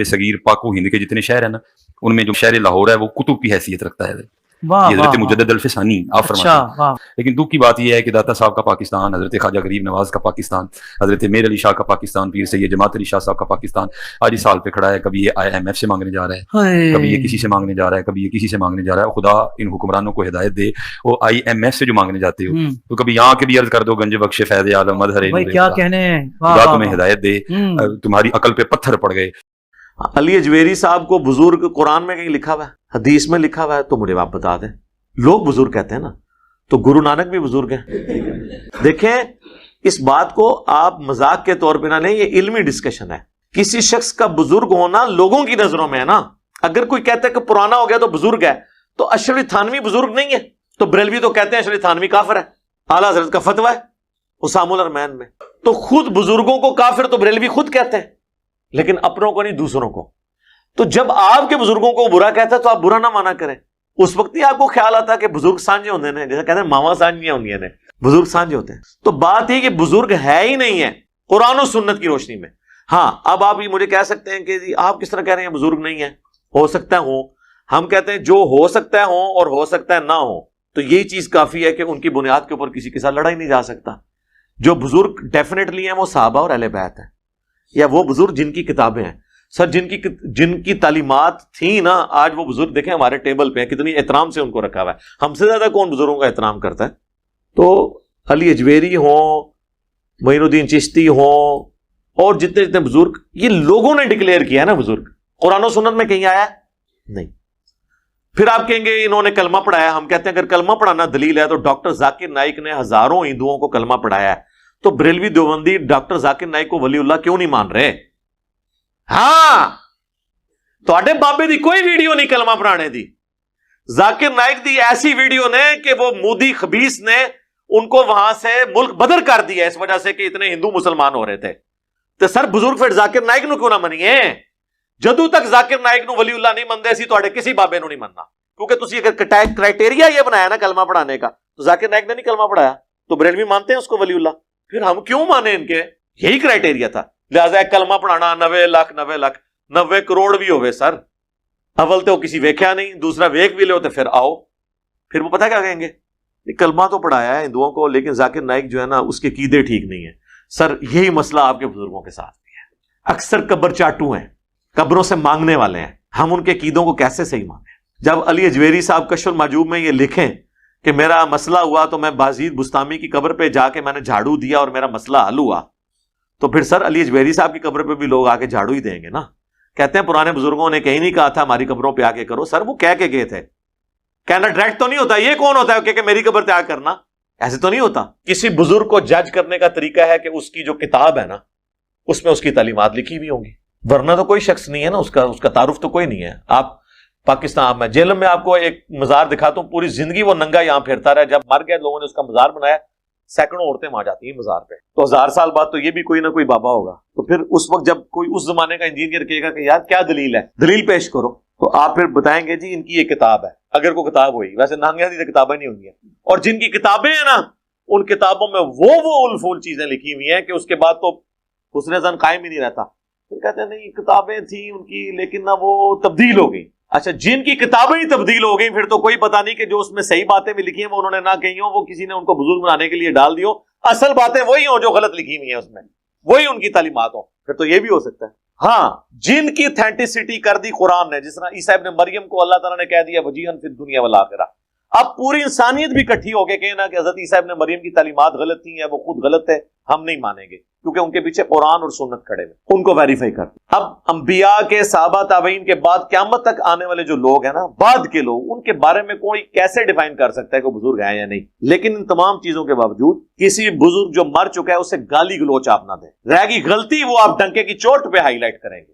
صغیر پاک و ہند کے جتنے شہر ہیں نا، ان میں جو شہر لاہور ہے وہ کتب کی حیثیت رکھتا ہے. یہ حضرت مجدد الفسانی آپ فرماتے ہیں. لیکن دکھ کی بات یہ ہے کہ داتا صاحب کا پاکستان، حضرت خواجہ غریب نواز کا پاکستان، حضرت میر علی شاہ کا پاکستان، پیر سید جماعت علی شاہ صاحب کا پاکستان آج اس سال پہ کھڑا ہے. کبھی یہ IMF سے مانگنے جا رہا ہے، کبھی یہ کسی سے مانگنے جا رہا ہے، کبھی یہ کسی سے مانگنے جا رہا ہے. خدا ان حکمرانوں کو ہدایت دے. وہ IMF سے جو مانگنے جاتے ہو تو کبھی یہاں کے بھی عرض کر دو گنج بخش فیض عالم مظہر کیا کہنے ہیں، خدا تمہیں ہدایت دے. تمہاری عقل پہ پتھر پڑ گئے. علی اجویری صاحب کو بزرگ قرآن میں کہیں لکھا ہوا ہے، حدیث میں لکھا ہوا ہے؟ تو مجھے آپ بتا دیں. لوگ بزرگ کہتے ہیں نا، تو گرو نانک بھی بزرگ ہیں. دیکھیں اس بات کو آپ مذاق کے طور پہ نہ لیں، یہ علمی ڈسکشن ہے. کسی شخص کا بزرگ ہونا لوگوں کی نظروں میں ہے نا. اگر کوئی کہتا ہے کہ پرانا ہو گیا تو بزرگ ہے، تو اشرف علی تھانوی بزرگ نہیں ہے؟ تو بریلوی تو کہتے ہیں اشرف علی تھانوی کافر ہے. اعلیٰ حضرت کا فتویٰ ہے اسام الارمین میں. تو خود بزرگوں کو کافر تو بریلوی خود کہتے ہیں، لیکن اپنوں کو نہیں، دوسروں کو. تو جب آپ کے بزرگوں کو برا کہتا ہے تو آپ برا نہ مانا کریں. اس وقت ہی آپ کو خیال آتا کہ بزرگ سانجے ہوتے ہیں، جیسے کہتے ہیں ماما سانجیاں ہوندی ہیں، بزرگ سانجے ہوتے ہیں. تو بات یہ کہ بزرگ ہے ہی نہیں ہے قرآن و سنت کی روشنی میں. ہاں اب آپ یہ مجھے کہہ سکتے ہیں کہ آپ کس طرح کہہ رہے ہیں بزرگ نہیں ہے؟ ہو سکتا ہے ہوں. ہم کہتے ہیں جو ہو سکتا ہے ہوں اور ہو سکتا ہے نہ ہو، تو یہی چیز کافی ہے کہ ان کی بنیاد کے اوپر کسی کے ساتھ لڑا ہی نہیں جا سکتا. جو بزرگ ڈیفینیٹلی ہیں وہ صحابہ اور اہل بیت ہیں، یا وہ بزرگ جن کی کتابیں ہیں. سر جن کی تعلیمات تھیں نا، آج وہ بزرگ دیکھیں ہمارے ٹیبل پہ ہیں، کتنی احترام سے ان کو رکھا ہوا ہے. ہم سے زیادہ کون بزرگوں کا احترام کرتا ہے؟ تو علی اجویری ہوں، معین الدین چشتی ہوں، اور جتنے جتنے بزرگ، یہ لوگوں نے ڈکلیئر کیا ہے نا بزرگ. قرآن و سنت میں کہیں آیا نہیں. پھر آپ کہیں گے انہوں نے کلمہ پڑھایا. ہم کہتے ہیں اگر کلمہ پڑھانا دلیل ہے تو ڈاکٹر ذاکر نائک نے ہزاروں ہندوؤں کو کلمہ پڑھایا ہے. تو بریلوی دیوبندی ڈاکٹر ذاکر نائک کو ولی اللہ کیوں نہیں مان رہے؟ ہاں تواڈے بابے دی کوئی ویڈیو نہیں کلمہ پڑھانے دی. ذاکر نائک دی ایسی ویڈیو نے کہ وہ مودی خبیث نے ان کو وہاں سے ملک بدر کر دیا اس وجہ سے کہ اتنے ہندو مسلمان ہو رہے تھے. تو سر بزرگ پھر ذاکر نائک نو کیوں نہ منیے؟ جدو تک ذاکر نائک نو ولی اللہ نہیں مندے سی تواڈے کسی بابے نو نہیں مننا. کیونکہ تسی اگر کرائٹیریا یہ بنایا نا کلمہ پڑھانے کا، تو ذاکر نائک نے نہیں کلمہ پڑھایا، تو بریلوی مانتے ہیں اس کو ولی اللہ. پھر ہم کیوں مانے ان کے؟ یہی کرائٹیریا تھا. لہٰذا کلمہ پڑھانا 90 لاکھ 90 کروڑ بھی ہوئے سر، اول تو کسی ویکھیا نہیں، دوسرا ویک بھی لے تو پھر آؤ. پھر وہ پتہ کیا کہیں گے؟ کلمہ تو پڑھایا ہے ہندوؤں کو، لیکن ذاکر نائک جو ہے نا اس کے عقیدے ٹھیک نہیں ہیں. سر یہی مسئلہ آپ کے بزرگوں کے ساتھ بھی ہے. اکثر قبر چاٹو ہیں، قبروں سے مانگنے والے ہیں. ہم ان کے عقیدوں کو کیسے صحیح مانیں؟ جب علی اجویری صاحب کشف المحجوب میں یہ لکھیں کہ میرا مسئلہ ہوا تو میں بازید بستامی کی قبر پہ جا کے میں نے جھاڑو دیا اور میرا مسئلہ حل ہوا، تو پھر سر علی اجویری صاحب کی قبر پہ بھی لوگ آ کے جھاڑو ہی دیں گے نا. کہتے ہیں پرانے بزرگوں نے کہیں نہیں کہا تھا ہماری قبروں پہ آ کے کرو. سر وہ کہہ کے گئے تھے، کہنا ڈائریکٹ تو نہیں ہوتا. یہ کون ہوتا ہے کہ میری قبر پہ آ کرنا؟ ایسے تو نہیں ہوتا. کسی بزرگ کو جج کرنے کا طریقہ ہے کہ اس کی جو کتاب ہے نا اس میں اس کی تعلیمات لکھی ہوئی ہوں گی، ورنہ تو کوئی شخص نہیں ہے نا، اس کا تعارف تو کوئی نہیں ہے. آپ پاکستان میں جیلم میں آپ کو ایک مزار دکھاتا ہوں، پوری زندگی وہ ننگا یہاں پھرتا رہا. جب مر گیا لوگوں نے اس کا مزار بنایا، سینکڑوں عورتیں وہاں جاتی ہیں مزار پہ. تو 1000 سال بعد تو یہ بھی کوئی نہ کوئی بابا ہوگا. تو پھر اس وقت جب کوئی اس زمانے کا انجینئر کہے گا کہ یار کیا دلیل ہے، دلیل پیش کرو، تو آپ پھر بتائیں گے جی ان کی یہ کتاب ہے. اگر کوئی کتاب ہوئی، ویسے نانگیا دی کتابیں نہیں ہوں گی. اور جن کی کتابیں ہیں نا ان کتابوں میں وہ الفول چیزیں لکھی ہوئی ہیں کہ اس کے بعد تو حسن ظن قائم ہی نہیں رہتا. پھر کہتے ہیں نہیں کتابیں تھیں ان کی لیکن نہ وہ تبدیل ہو گئی. اچھا جن کی کتابیں ہی تبدیل ہو گئی پھر تو کوئی پتہ نہیں کہ جو اس میں صحیح باتیں بھی لکھی ہیں وہ انہوں نے نہ کہی ہوں، وہ کسی نے ان کو بزرگ بنانے کے لیے ڈال دی ہو. اصل باتیں وہی ہوں جو غلط لکھی ہوئی ہیں اس میں، وہی ان کی تعلیمات ہوں. پھر تو یہ بھی ہو سکتا ہے. ہاں جن کی اتھینٹسٹی کر دی قرآن نے، جس طرح عیسیٰ ابن مریم کو اللہ تعالیٰ نے کہہ دیا وجیہن فی الدنیا والآخرہ. اب پوری انسانیت بھی اکٹھی ہو کے کہنا کہ حضرت عیسیٰ ابن مریم کی تعلیمات غلط تھیں یا وہ خود غلط ہے، ہم نہیں مانیں گے، کیونکہ ان کے پیچھے قرآن اور سنت کھڑے ہوئے، ان کو ویریفائی کر. اب انبیاء کے، صحابہ، تابعین کے بعد قیامت تک آنے والے جو لوگ ہیں نا، بعد کے لوگ، ان کے بارے میں کوئی کیسے ڈیفائن کر سکتا ہے کہ بزرگ ہیں یا نہیں؟ لیکن ان تمام چیزوں کے باوجود کسی بزرگ جو مر چکا ہے اسے گالی گلوچ آپ نہ دیں. رہ گئی غلطی وہ آپ ڈنکے کی چوٹ پہ ہائی لائٹ کریں گے.